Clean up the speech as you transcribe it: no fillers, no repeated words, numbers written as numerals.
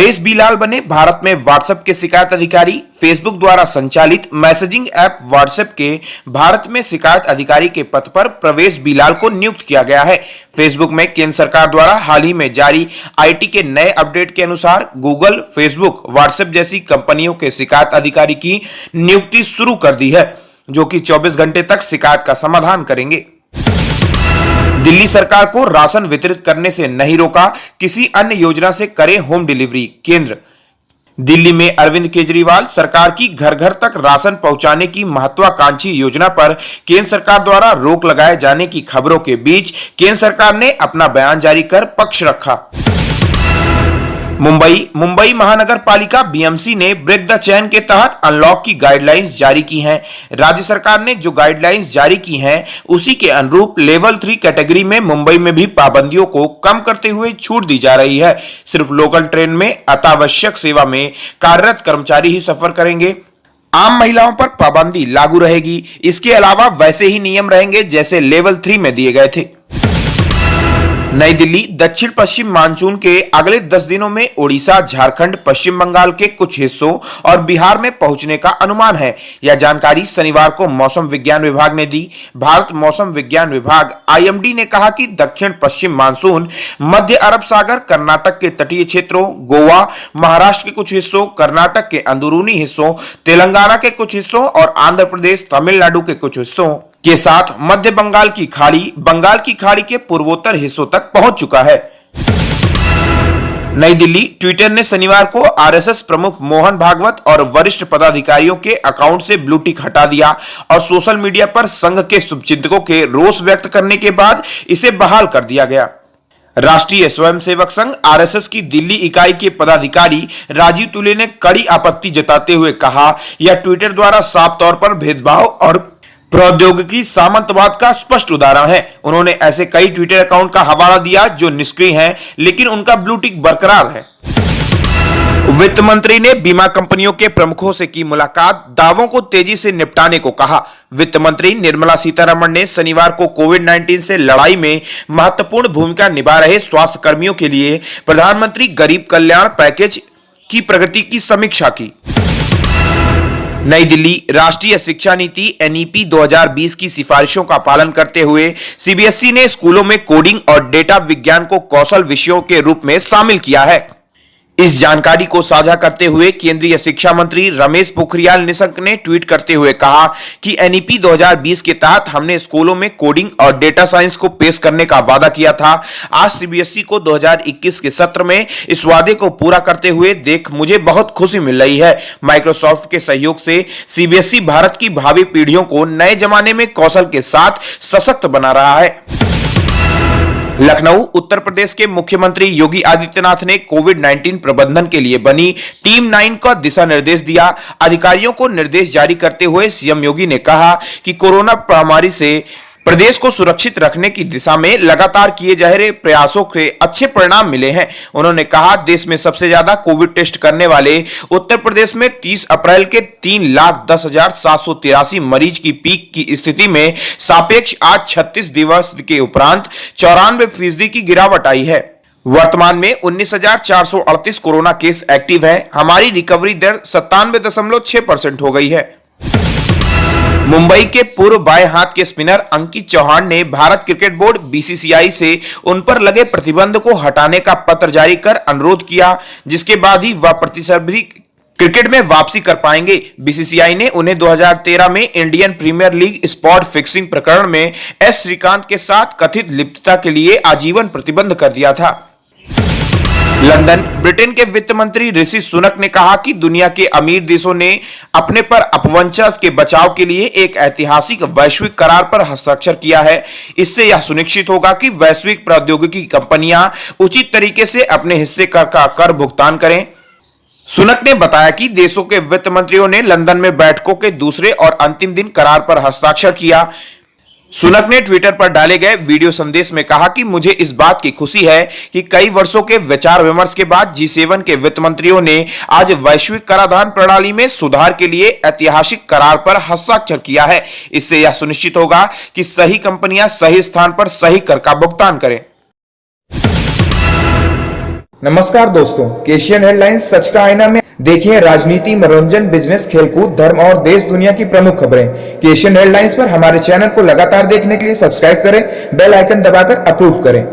परेश बीलाल बने भारत में व्हाट्सएप के शिकायत अधिकारी। फेसबुक द्वारा संचालित मैसेजिंग ऐप व्हाट्सएप के भारत में शिकायत अधिकारी के पद पर प्रवेश बीलाल को नियुक्त किया गया है। फेसबुक में केंद्र सरकार द्वारा हाल ही में जारी आईटी के नए अपडेट के अनुसार गूगल, फेसबुक, व्हाट्सएप जैसी कंपनियों के शिकायत अधिकारी की नियुक्ति शुरू कर दी है, जो कि 24 घंटे तक शिकायत का समाधान करेंगे। दिल्ली सरकार को राशन वितरित करने से नहीं रोका, किसी अन्य योजना से करे होम डिलीवरी। केंद्र दिल्ली में अरविंद केजरीवाल सरकार की घर घर तक राशन पहुंचाने की महत्वाकांक्षी योजना पर केंद्र सरकार द्वारा रोक लगाए जाने की खबरों के बीच केंद्र सरकार ने अपना बयान जारी कर पक्ष रखा। मुंबई महानगर पालिका बीएमसी ने ब्रेक द चेन के तहत अनलॉक की गाइडलाइंस जारी की हैं। राज्य सरकार ने जो गाइडलाइंस जारी की हैं, उसी के अनुरूप लेवल 3 कैटेगरी में मुंबई में भी पाबंदियों को कम करते हुए छूट दी जा रही है। सिर्फ लोकल ट्रेन में अत्यावश्यक सेवा में कार्यरत कर्मचारी ही सफर करेंगे। आम महिलाओं पर पाबंदी लागू रहेगी। इसके अलावा वैसे ही नियम रहेंगे जैसे लेवल 3 में दिए गए थे। नई दिल्ली दक्षिण पश्चिम मानसून के अगले 10 दिनों में ओडिशा, झारखंड, पश्चिम बंगाल के कुछ हिस्सों और बिहार में पहुंचने का अनुमान है। यह जानकारी शनिवार को मौसम विज्ञान विभाग ने दी। भारत मौसम विज्ञान विभाग आईएमडी ने कहा कि दक्षिण पश्चिम मानसून मध्य अरब सागर, कर्नाटक के तटीय क्षेत्रों, गोवा, महाराष्ट्र के कुछ हिस्सों, कर्नाटक के अंदरूनी हिस्सों, तेलंगाना के कुछ हिस्सों और आंध्र प्रदेश, तमिलनाडु के कुछ हिस्सों के साथ मध्य बंगाल की खाड़ी के पूर्वोत्तर हिस्सों तक पहुंच चुका है। नई दिल्ली ट्विटर ने शनिवार को आरएसएस प्रमुख मोहन भागवत और वरिष्ठ पदाधिकारियों के अकाउंट से ब्लू टिक हटा दिया और सोशल मीडिया पर संघ के शुभचिंतकों के रोष व्यक्त करने के बाद इसे बहाल कर दिया गया। राष्ट्रीय स्वयंसेवक संघ आरएसएस की दिल्ली इकाई के पदाधिकारी राजीव तुले ने कड़ी आपत्ति जताते हुए कहा, यह ट्विटर द्वारा साफ तौर पर भेदभाव और प्रौद्योगिकी सामंतवाद का स्पष्ट उदाहरण है। उन्होंने ऐसे कई ट्विटर अकाउंट का हवाला दिया जो निष्क्रिय हैं, लेकिन उनका ब्लू टिक बरकरार है। वित्त मंत्री ने बीमा कंपनियों के प्रमुखों से की मुलाकात, दावों को तेजी से निपटाने को कहा। वित्त मंत्री निर्मला सीतारमण ने शनिवार को कोविड-19 से लड़ाई में महत्वपूर्ण भूमिका निभा रहे स्वास्थ्य कर्मियों के लिए प्रधानमंत्री गरीब कल्याण पैकेज की प्रगति की समीक्षा की। नई दिल्ली राष्ट्रीय शिक्षा नीति एनईपी 2020 की सिफारिशों का पालन करते हुए सीबीएसई ने स्कूलों में कोडिंग और डेटा विज्ञान को कौशल विषयों के रूप में शामिल किया है। इस जानकारी को साझा करते हुए केंद्रीय शिक्षा मंत्री रमेश पोखरियाल निशंक ने ट्वीट करते हुए कहा कि एनईपी 2020 के तहत हमने स्कूलों में कोडिंग और डेटा साइंस को पेश करने का वादा किया था। आज सीबीएसई को 2021 के सत्र में इस वादे को पूरा करते हुए देख मुझे बहुत खुशी मिल रही है। माइक्रोसॉफ्ट के सहयोग से सीबीएसई भारत की भावी पीढ़ियों को नए जमाने में कौशल के साथ सशक्त बना रहा है। लखनऊ उत्तर प्रदेश के मुख्यमंत्री योगी आदित्यनाथ ने कोविड-19 प्रबंधन के लिए बनी टीम 9 का दिशा निर्देश दिया। अधिकारियों को निर्देश जारी करते हुए सीएम योगी ने कहा कि कोरोना महामारी से प्रदेश को सुरक्षित रखने की दिशा में लगातार किए जा रहे प्रयासों के अच्छे परिणाम मिले हैं। उन्होंने कहा, देश में सबसे ज्यादा कोविड टेस्ट करने वाले उत्तर प्रदेश में 30 अप्रैल के 3,10,783 मरीज की पीक की स्थिति में सापेक्ष आज 36 दिवस के उपरांत 94% की गिरावट आई है। वर्तमान में 19,438 कोरोना केस एक्टिव है। हमारी रिकवरी दर 97.6% हो गई है। मुंबई के पूर्व बाएं हाथ के स्पिनर अंकित चौहान ने भारत क्रिकेट बोर्ड बीसीसीआई से उन पर लगे प्रतिबंध को हटाने का पत्र जारी कर अनुरोध किया, जिसके बाद ही वह प्रतिस्पर्धी क्रिकेट में वापसी कर पाएंगे। बीसीसीआई ने उन्हें 2013 में Indian premier league spot fixing प्रकरण में एस श्रीकांत के साथ कथित लिप्तता के लिए आजीवन प्रतिबंध कर दिया था। लंदन ब्रिटेन के वित्त मंत्री ऋषि सुनक ने कहा कि दुनिया के अमीर देशों ने अपने पर अपवंशज के बचाव के लिए एक ऐतिहासिक वैश्विक करार पर हस्ताक्षर किया है। इससे यह सुनिश्चित होगा कि वैश्विक प्रौद्योगिकी कंपनियां उचित तरीके से अपने हिस्से का कर भुगतान करें। सुनक ने बताया कि देशों के वित्त मंत्रियों ने लंदन में बैठकों के दूसरे और अंतिम दिन करार पर हस्ताक्षर किया। सुनक ने ट्विटर पर डाले गए वीडियो संदेश में कहा कि मुझे इस बात की खुशी है कि कई वर्षों के विचार विमर्श के बाद G7 के वित्त मंत्रियों ने आज वैश्विक कराधान प्रणाली में सुधार के लिए ऐतिहासिक करार पर हस्ताक्षर किया है। इससे यह सुनिश्चित होगा कि सही कंपनियां सही स्थान पर सही कर का भुगतान करें। नमस्कार दोस्तों, एशियन हेडलाइंस सच का आईना में देखिए राजनीति, मनोरंजन, बिजनेस, खेलकूद, धर्म और देश दुनिया की प्रमुख खबरें। एशियन हेडलाइंस पर हमारे चैनल को लगातार देखने के लिए सब्सक्राइब करें, बेल आइकन दबाकर अप्रूव करें।